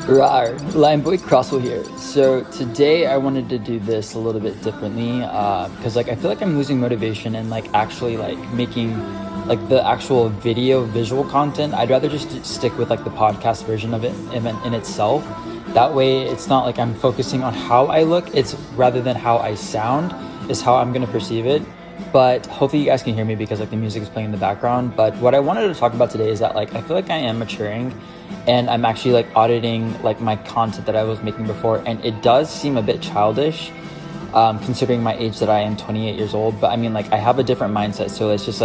Rar, Limeboy Crosswell here. So today I wanted to do this a little bit differently because I feel like I'm losing motivation and actually making the actual visual content. I'd rather just stick with the podcast version of it in itself. That way it's not like I'm focusing on how I look, it's rather than how I sound is how I'm going to perceive it. But hopefully you guys can hear me because the music is playing in the background. But what I wanted to talk about today is that I feel like I am maturing and I'm actually auditing my content that I was making before, and it does seem a bit childish considering my age that I am 28 years old. But I mean, I have a different mindset, so it's just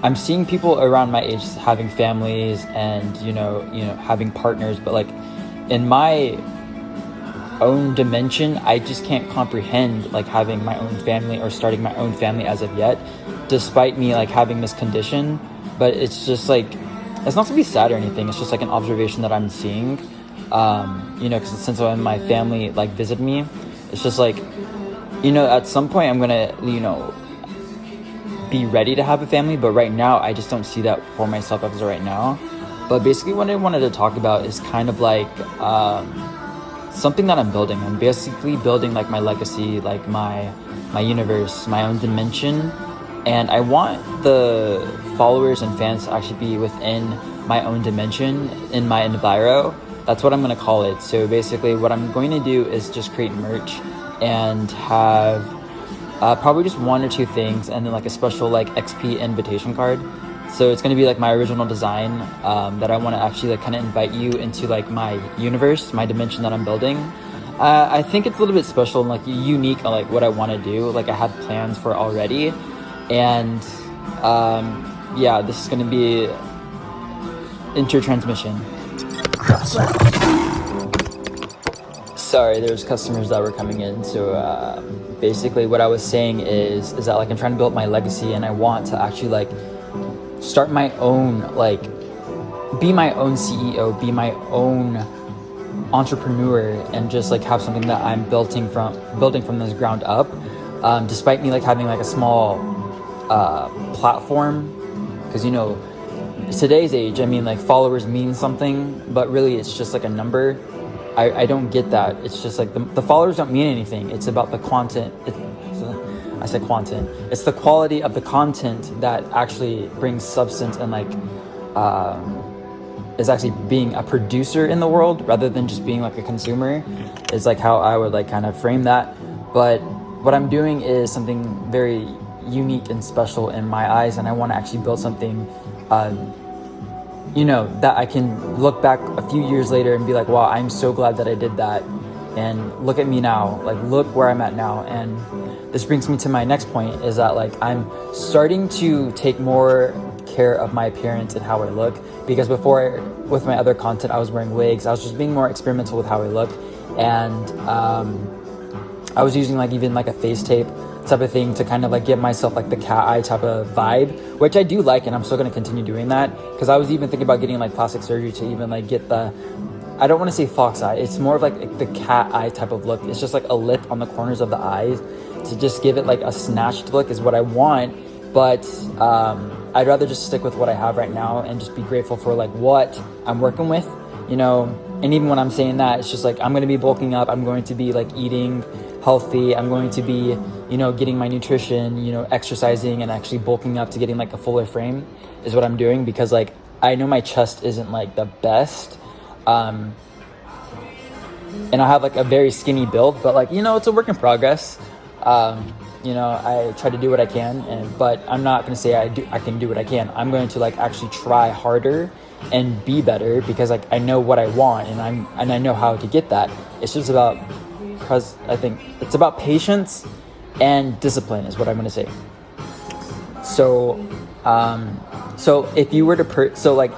I'm seeing people around my age having families and you know having partners, but in my own dimension, I just can't comprehend having my own family or starting my own family as of yet, despite me having this condition. But it's just it's not to be sad or anything, it's just an observation that I'm seeing, because since when my family visit me, it's just at some point I'm gonna be ready to have a family, but right now I just don't see that for myself as of right now. But basically what I wanted to talk about is kind of something that I'm building. I'm basically building my legacy, my universe, my own dimension, and I want the followers and fans to actually be within my own dimension, in my enviro. That's what I'm going to call it. So basically what I'm going to do is just create merch and have probably just one or two things, and then a special XP invitation card. So it's going to be my original design that I want to actually kind of invite you into my universe, my dimension that I'm building. I think it's a little bit special and unique on what I want to do. I have plans for it already, and yeah, this is going to be intertransmission. Sorry, there's customers that were coming in. So basically what I was saying is that I'm trying to build my legacy, and I want to actually start my own, be my own CEO, be my own entrepreneur, and just have something that I'm building from this ground up. Despite me having a small platform, because today's age, I mean followers mean something, but really it's just a number. I don't get that. It's just the followers don't mean anything. It's about the content. I said content. It's the quality of the content that actually brings substance and is actually being a producer in the world rather than just being a consumer, is how I would kind of frame that. But what I'm doing is something very unique and special in my eyes, and I want to actually build something that I can look back a few years later and be wow, I'm so glad that I did that, and look at me now, look where I'm at now. And this brings me to my next point, is that I'm starting to take more care of my appearance and how I look, because before, with my other content, I was wearing wigs. I was just being more experimental with how I look, and I was using even a face tape type of thing to kind of give myself the cat eye type of vibe, which I do like, and I'm still going to continue doing that, because I was even thinking about getting plastic surgery to even get the, I don't want to say fox eye, it's more of the cat eye type of look. It's just a lip on the corners of the eyes to just give it a snatched look is what I want. But I'd rather just stick with what I have right now and just be grateful for what I'm working with, and even when I'm saying that, it's just I'm going to be bulking up, I'm going to be eating healthy, I'm going to be getting my nutrition, exercising and actually bulking up to getting a fuller frame is what I'm doing, because I know my chest isn't the best, and I have a very skinny build, but it's a work in progress. I try to do what I can, but I'm not going to say I can do what I can. I'm going to actually try harder and be better, because I know what I want, and I know how to get that. It's just about I think it's about patience and discipline is what I'm going to say. So if you were to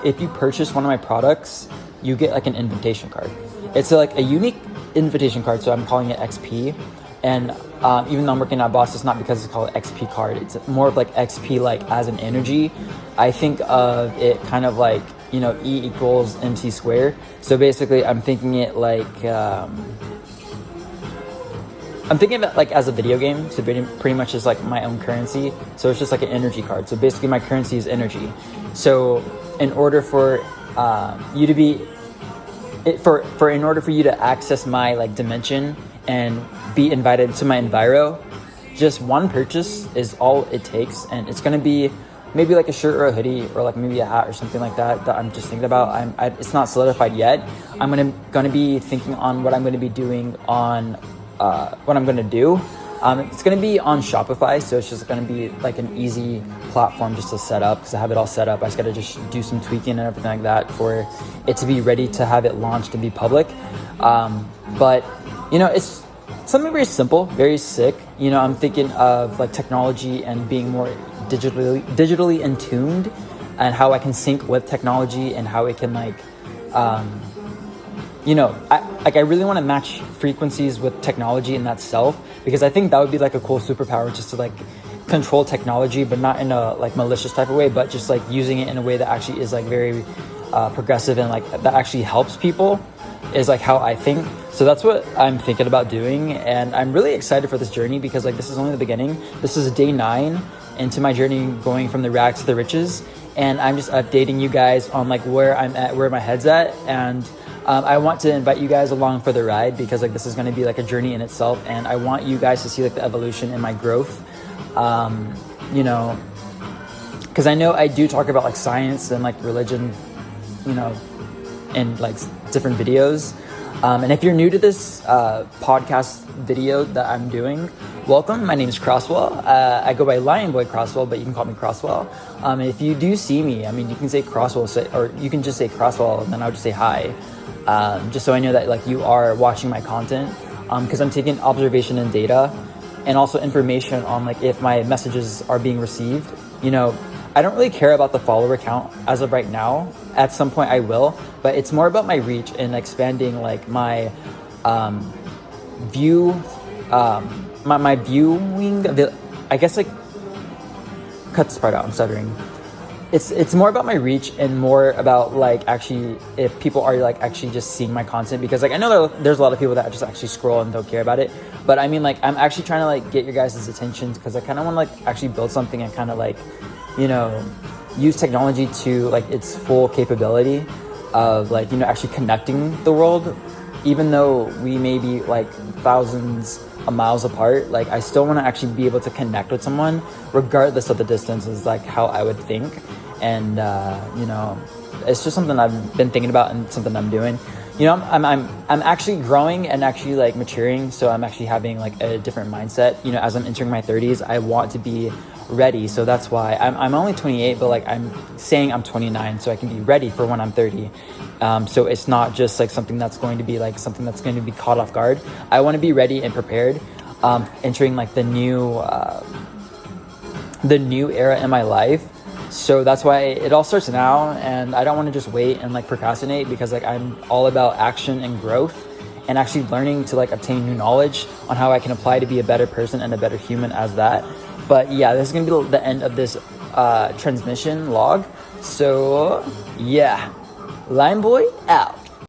if you purchase one of my products, you get an invitation card. It's a unique invitation card, so I'm calling it XP. And even though I'm working at Boss, it's not because it's called XP card. It's more of XP as an energy. I think of it kind of E equals MC squared. So basically I'm thinking it I'm thinking of it as a video game. So pretty much is my own currency. So it's just an energy card. So basically my currency is energy. So in order for you to be for in order for you to access my like dimension and be invited to my enviro, just one purchase is all it takes, and it's gonna be maybe like a shirt or a hoodie or like maybe a hat or something like that I'm just thinking about. It's not solidified yet. I'm gonna be thinking on what I'm gonna be doing on what I'm gonna do. It's gonna be on Shopify, so it's just gonna be like an easy platform just to set up because I have it all set up. I just gotta just do some tweaking and everything like that for it to be ready to have it launched and be public. But you know, it's something very simple, very sick. You know, I'm thinking of like technology and being more digitally in tuned, and how I can sync with technology and how it can like, you know, I really want to match frequencies with technology in that self, because I think that would be like a cool superpower, just to like control technology, but not in a like malicious type of way, but just like using it in a way that actually is like very progressive and like that actually helps people, is like how I think. So that's what I'm thinking about doing, and I'm really excited for this journey because like this is only the beginning. This is day 9 into my journey going from the rags to the riches, and I'm just updating you guys on like where I'm at, where my head's at, and I want to invite you guys along for the ride because like this is going to be like a journey in itself, and I want you guys to see like the evolution in my growth. You know, because I know I do talk about like science and like religion, you know, in like different videos. And if you're new to this podcast video that I'm doing, welcome. My name is Crosswell. I go by Lion Boy Crosswell, but you can call me Crosswell. And if you do see me, I mean, you can say Crosswell, or you can just say Crosswell, and then I'll just say hi, just so I know that like you are watching my content. Because I'm taking observation and data, and also information on like if my messages are being received. You know, I don't really care about the follower count as of right now. At some point I will, but it's more about my reach and expanding like my view, my viewing. I guess like cut this part out. I'm stuttering. It's more about my reach and more about like actually if people are like actually just seeing my content, because like I know there's a lot of people that just actually scroll and don't care about it, but I mean like I'm actually trying to like get your guys' attention because I kind of want to like actually build something and kind of like, you know, use technology to like its full capability of like, you know, actually connecting the world. Even though we may be like thousands of miles apart, like I still want to actually be able to connect with someone regardless of the distance, is like how I would think. And you know, it's just something I've been thinking about and something I'm doing. You know, I'm actually growing and actually like maturing, so I'm actually having like a different mindset. You know, as I'm entering my 30s, I want to be ready. So that's why I'm only 28, but like I'm saying I'm 29 so I can be ready for when I'm 30. So it's not just like something that's going to be like something that's going to be caught off guard. I want to be ready and prepared, entering like the new era in my life. So that's why it all starts now, and I don't want to just wait and like procrastinate, because like I'm all about action and growth and actually learning to like obtain new knowledge on how I can apply to be a better person and a better human as that. But yeah, this is gonna be the end of this transmission log. So yeah, Lion Boy out.